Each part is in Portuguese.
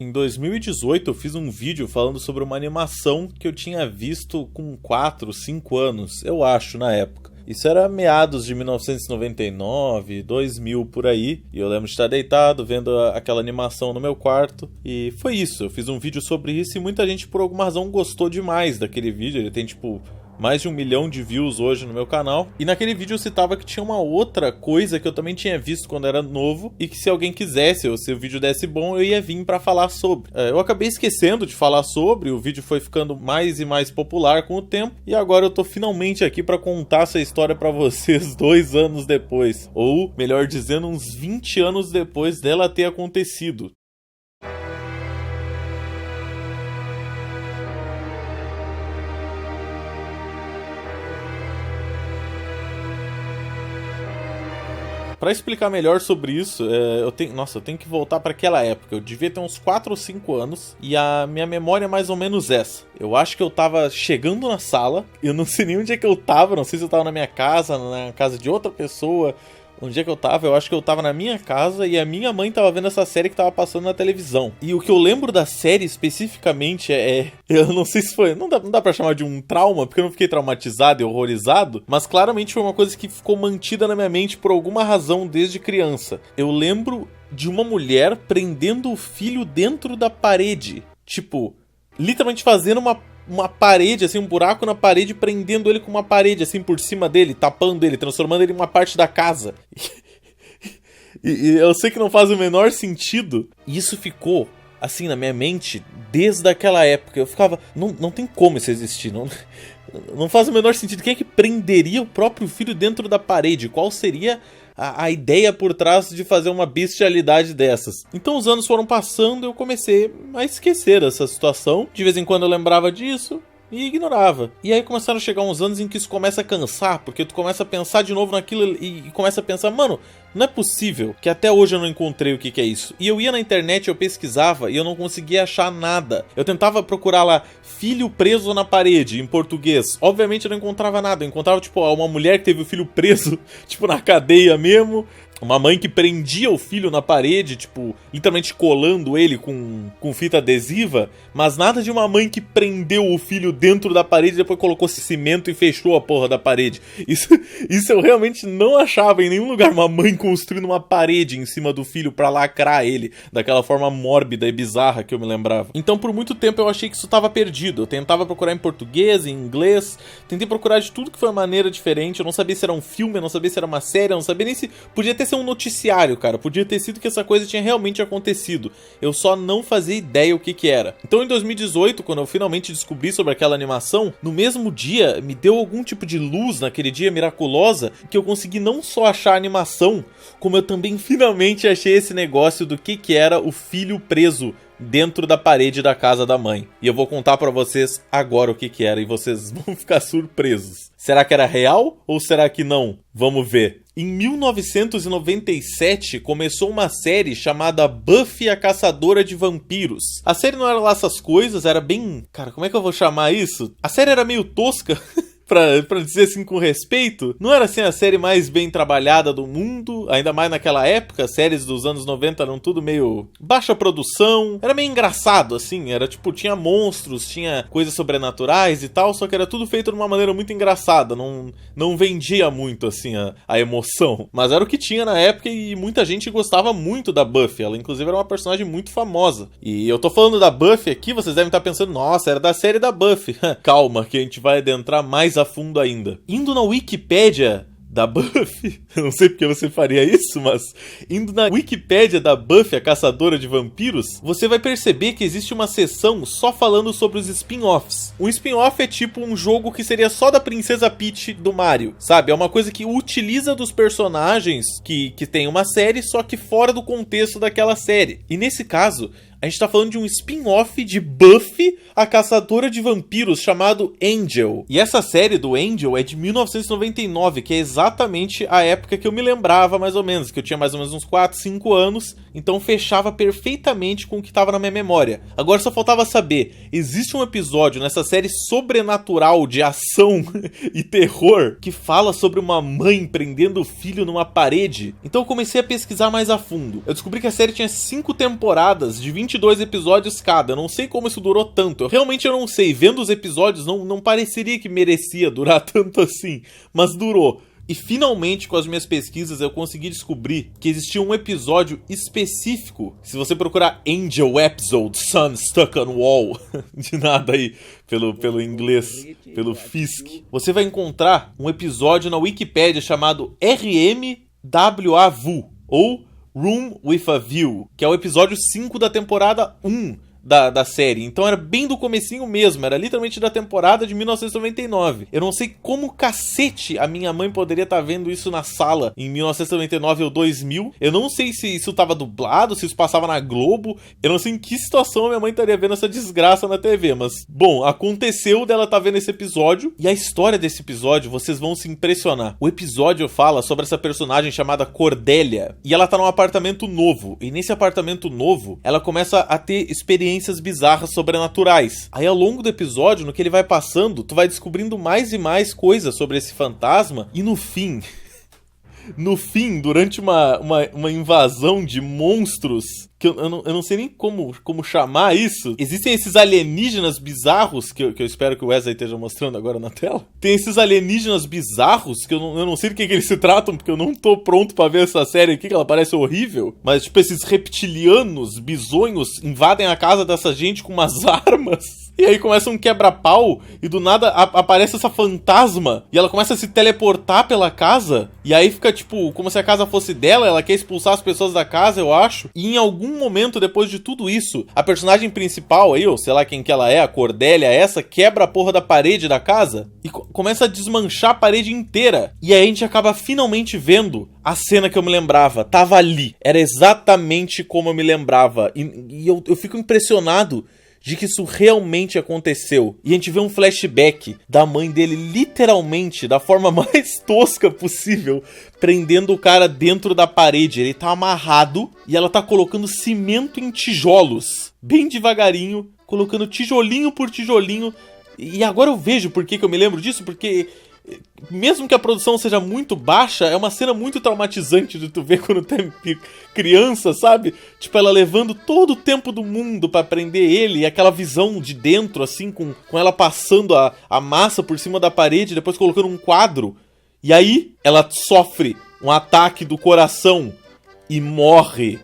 Em 2018 eu fiz um vídeo falando sobre uma animação que eu tinha visto com 4, 5 anos, eu acho, na época. Isso era meados de 1999, 2000 por aí, e eu lembro de estar deitado vendo aquela animação no meu quarto, e foi isso, eu fiz um vídeo sobre isso e muita gente por alguma razão gostou demais daquele vídeo, ele tem tipo mais de 1 milhão de views hoje no meu canal. E naquele vídeo eu citava que tinha uma outra coisa que eu também tinha visto quando era novo e que se alguém quisesse, ou se o vídeo desse bom, eu ia vir pra falar sobre. Eu acabei esquecendo de falar sobre, o vídeo foi ficando mais e mais popular com o tempo, e agora eu tô finalmente aqui pra contar essa história pra vocês 2 anos depois. Ou, melhor dizendo, uns 20 anos depois dela ter acontecido. Pra explicar melhor sobre isso, eu tenho que voltar pra aquela época. Eu devia ter uns 4 ou 5 anos e a minha memória é mais ou menos essa. Eu acho que eu tava chegando na sala, eu não sei nem onde é que eu tava, não sei se eu tava na minha casa, na casa de outra pessoa. Onde é que eu tava? Eu acho que eu tava na minha casa e a minha mãe tava vendo essa série que tava passando na televisão. E o que eu lembro da série especificamente eu não sei se foi... Não dá pra chamar de um trauma, porque eu não fiquei traumatizado e horrorizado, mas claramente foi uma coisa que ficou mantida na minha mente por alguma razão desde criança. Eu lembro de uma mulher prendendo o filho dentro da parede. Tipo, literalmente fazendo uma parede, assim, um buraco na parede, prendendo ele com uma parede, assim, por cima dele, tapando ele, transformando ele em uma parte da casa. E eu sei que não faz o menor sentido. E isso ficou, assim, na minha mente desde aquela época. Eu ficava, não tem como isso existir, não faz o menor sentido. Quem é que prenderia o próprio filho dentro da parede? Qual seria a ideia por trás de fazer uma bestialidade dessas? Então os anos foram passando e eu comecei a esquecer essa situação. De vez em quando eu lembrava disso e ignorava. E aí começaram a chegar uns anos em que isso começa a cansar, porque tu começa a pensar de novo naquilo e começa a pensar, mano, não é possível que até hoje eu não encontrei o que é isso. E eu ia na internet, eu pesquisava e eu não conseguia achar nada. Eu tentava procurar lá, filho preso na parede, em português. Obviamente eu não encontrava nada. Eu encontrava, tipo, uma mulher que teve o filho preso, tipo, na cadeia mesmo. Uma mãe que prendia o filho na parede, tipo, literalmente colando ele com fita adesiva. Mas nada de uma mãe que prendeu o filho dentro da parede e depois colocou cimento e fechou a porra da parede. Isso eu realmente não achava em nenhum lugar. Uma mãe construindo uma parede em cima do filho pra lacrar ele, daquela forma mórbida e bizarra que eu me lembrava. Então por muito tempo eu achei que isso tava perdido. Eu tentava procurar em português, em inglês, tentei procurar de tudo que foi uma maneira diferente. Eu não sabia se era um filme, eu não sabia se era uma série, eu não sabia nem se podia ter sido um noticiário, cara. Podia ter sido que essa coisa tinha realmente acontecido. Eu só não fazia ideia o que era. Então em 2018, quando eu finalmente descobri sobre aquela animação, no mesmo dia me deu algum tipo de luz naquele dia miraculosa, que eu consegui não só achar a animação, como eu também finalmente achei esse negócio do que era o filho preso dentro da parede da casa da mãe. E eu vou contar pra vocês agora o que era e vocês vão ficar surpresos. Será que era real ou será que não? Vamos ver. Em 1997 começou uma série chamada Buffy a Caçadora de Vampiros. A série não era lá essas coisas, era bem... Cara, como é que eu vou chamar isso? A série era meio tosca... Pra dizer assim com respeito, não era assim a série mais bem trabalhada do mundo, ainda mais naquela época, as séries dos anos 90 eram tudo meio baixa produção, era meio engraçado assim, era tipo, tinha monstros, tinha coisas sobrenaturais e tal, só que era tudo feito de uma maneira muito engraçada, não vendia muito assim a emoção, mas era o que tinha na época e muita gente gostava muito da Buffy, ela inclusive era uma personagem muito famosa. E eu tô falando da Buffy aqui, vocês devem estar pensando, nossa, era da série da Buffy. Calma, que a gente vai adentrar mais a fundo ainda. Indo na Wikipédia da Buffy, eu não sei porque você faria isso, mas indo na Wikipédia da Buffy, a Caçadora de Vampiros, você vai perceber que existe uma seção só falando sobre os spin-offs. Um spin-off é tipo um jogo que seria só da Princesa Peach do Mario, sabe? É uma coisa que utiliza dos personagens que tem uma série, só que fora do contexto daquela série. E nesse caso, a gente tá falando de um spin-off de Buffy, a Caçadora de Vampiros, chamado Angel. E essa série do Angel é de 1999, que é exatamente a época que eu me lembrava, mais ou menos. Que eu tinha mais ou menos uns 4, 5 anos, então fechava perfeitamente com o que tava na minha memória. Agora só faltava saber, existe um episódio nessa série sobrenatural de ação e terror que fala sobre uma mãe prendendo o filho numa parede? Então eu comecei a pesquisar mais a fundo. Eu descobri que a série tinha 5 temporadas de 20 22 episódios cada. Eu não sei como isso durou tanto. Eu não sei. Vendo os episódios, não pareceria que merecia durar tanto assim. Mas durou. E finalmente, com as minhas pesquisas, eu consegui descobrir que existia um episódio específico. Se você procurar Angel Episode Sun Stuck on Wall, de nada aí, pelo inglês, pelo Fisk, você vai encontrar um episódio na Wikipédia chamado RMWAVU, ou Room with a View, que é o episódio 5 da temporada 1 da série. Então era bem do comecinho mesmo, era literalmente da temporada de 1999. Eu não sei como cacete a minha mãe poderia estar vendo isso na sala em 1999 ou 2000. Eu não sei se isso tava dublado, se isso passava na Globo. Eu não sei em que situação a minha mãe estaria vendo essa desgraça na TV, mas, bom, aconteceu dela estar vendo esse episódio. E a história desse episódio, vocês vão se impressionar. O episódio fala sobre essa personagem chamada Cordélia, e ela tá num apartamento novo. E nesse apartamento novo, ela começa a ter experiências bizarras sobrenaturais. Aí ao longo do episódio, no que ele vai passando, tu vai descobrindo mais e mais coisas sobre esse fantasma. E no fim, durante uma invasão de monstros, que eu não sei nem como chamar isso. Existem esses alienígenas bizarros, que eu espero que o Wesley esteja mostrando agora na tela. Tem esses alienígenas bizarros, que eu não sei do que eles se tratam, porque eu não tô pronto pra ver essa série aqui, que ela parece horrível. Mas, tipo, esses reptilianos, bizonhos, invadem a casa dessa gente com umas armas. E aí começa um quebra-pau, e do nada aparece essa fantasma, e ela começa a se teleportar pela casa, e aí fica tipo, como se a casa fosse dela, ela quer expulsar as pessoas da casa, eu acho. E em algum momento, depois de tudo isso, a personagem principal aí, ou sei lá quem que ela é, a Cordélia essa, quebra a porra da parede da casa, e começa a desmanchar a parede inteira. E aí a gente acaba finalmente vendo a cena que eu me lembrava, tava ali, era exatamente como eu me lembrava, e eu fico impressionado de que isso realmente aconteceu. E a gente vê um flashback da mãe dele, literalmente, da forma mais tosca possível, prendendo o cara dentro da parede. Ele tá amarrado e ela tá colocando cimento em tijolos, bem devagarinho, colocando tijolinho por tijolinho. E agora eu vejo por que eu me lembro disso, porque mesmo que a produção seja muito baixa, é uma cena muito traumatizante de tu ver quando tem criança, sabe? Tipo, ela levando todo o tempo do mundo pra prender ele, e aquela visão de dentro, assim, com ela passando a massa por cima da parede, depois colocando um quadro. E aí, ela sofre um ataque do coração e morre.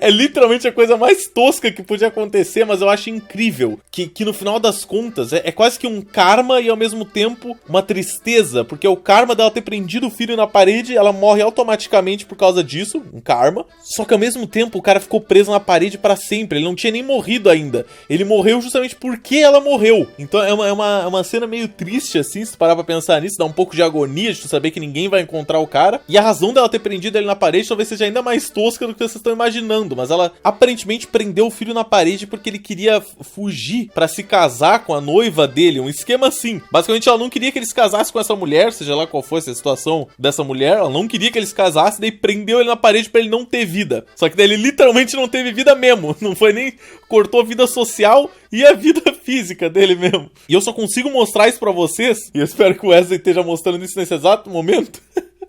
É literalmente a coisa mais tosca que podia acontecer, mas eu acho incrível que no final das contas é quase que um karma e ao mesmo tempo uma tristeza, porque é o karma dela ter prendido o filho na parede, ela morre automaticamente por causa disso, um karma. Só que ao mesmo tempo o cara ficou preso na parede pra sempre, ele não tinha nem morrido ainda, ele morreu justamente porque ela morreu. Então é uma cena meio triste assim, se tu parar pra pensar nisso, dá um pouco de agonia de tu saber que ninguém vai encontrar o cara, e a razão dela ter prendido ele na parede talvez seja ainda mais tosca do que vocês estão imaginando, mas ela aparentemente prendeu o filho na parede porque ele queria fugir pra se casar com a noiva dele, um esquema assim. Basicamente ela não queria que ele se casasse com essa mulher, seja lá qual fosse a situação dessa mulher, ela não queria que ele se casasse, daí prendeu ele na parede pra ele não ter vida. Só que daí ele literalmente não teve vida mesmo, não foi nem, cortou a vida social e a vida física dele mesmo. E eu só consigo mostrar isso pra vocês, e eu espero que o Wesley esteja mostrando isso nesse exato momento,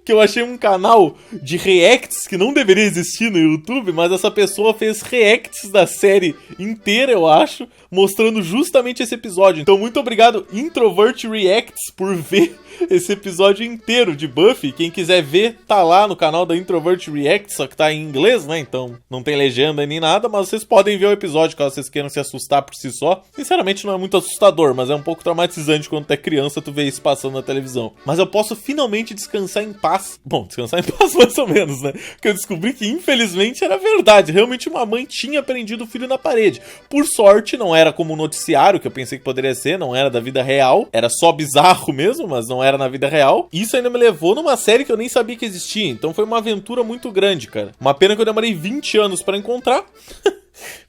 que eu achei um canal de reacts que não deveria existir no YouTube, mas essa pessoa fez reacts da série inteira, eu acho, mostrando justamente esse episódio. Então muito obrigado, Introvert Reacts, por ver esse episódio inteiro de Buffy. Quem quiser ver, tá lá no canal da Introvert Reacts, só que tá em inglês, né? Então não tem legenda nem nada, mas vocês podem ver o episódio caso vocês queiram se assustar por si só. Sinceramente não é muito assustador, mas é um pouco traumatizante quando tu é criança tu vê isso passando na televisão. Mas eu posso finalmente descansar em paz. Bom, descansar em paz mais ou menos, né? Porque eu descobri que infelizmente era verdade. Realmente uma mãe tinha prendido o filho na parede. Por sorte, não era como o noticiário, que eu pensei que poderia ser, não era da vida real. Era só bizarro mesmo, mas não era na vida real. Isso ainda me levou numa série que eu nem sabia que existia. Então foi uma aventura muito grande, cara. Uma pena que eu demorei 20 anos pra encontrar.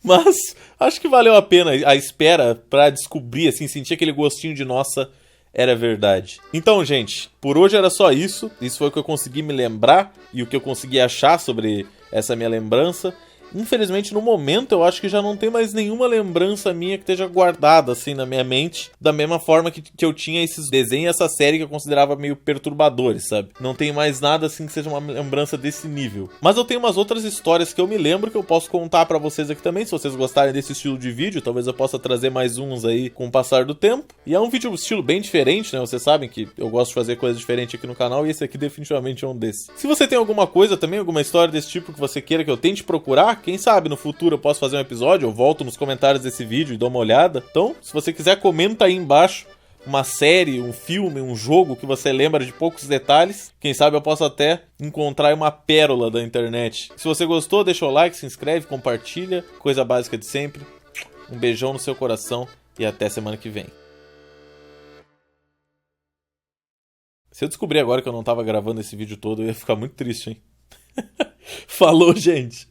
Mas acho que valeu a pena a espera pra descobrir, assim, sentir aquele gostinho de nossa, era verdade. Então, gente, por hoje era só isso. Isso foi o que eu consegui me lembrar e o que eu consegui achar sobre essa minha lembrança. Infelizmente, no momento, eu acho que já não tem mais nenhuma lembrança minha que esteja guardada, assim, na minha mente. Da mesma forma que eu tinha esses desenhos e essa série que eu considerava meio perturbadores, sabe? Não tem mais nada, assim, que seja uma lembrança desse nível. Mas eu tenho umas outras histórias que eu me lembro que eu posso contar pra vocês aqui também. Se vocês gostarem desse estilo de vídeo, talvez eu possa trazer mais uns aí com o passar do tempo. E é um vídeo estilo bem diferente, né? Vocês sabem que eu gosto de fazer coisas diferentes aqui no canal e esse aqui definitivamente é um desses. Se você tem alguma coisa também, alguma história desse tipo que você queira que eu tente procurar, quem sabe no futuro eu posso fazer um episódio, eu volto nos comentários desse vídeo e dou uma olhada. Então, se você quiser, comenta aí embaixo uma série, um filme, um jogo que você lembra de poucos detalhes. Quem sabe eu posso até encontrar uma pérola da internet. Se você gostou, deixa o like, se inscreve, compartilha. Coisa básica de sempre. Um beijão no seu coração e até semana que vem. Se eu descobrir agora que eu não tava gravando esse vídeo todo, eu ia ficar muito triste, hein? Falou, gente!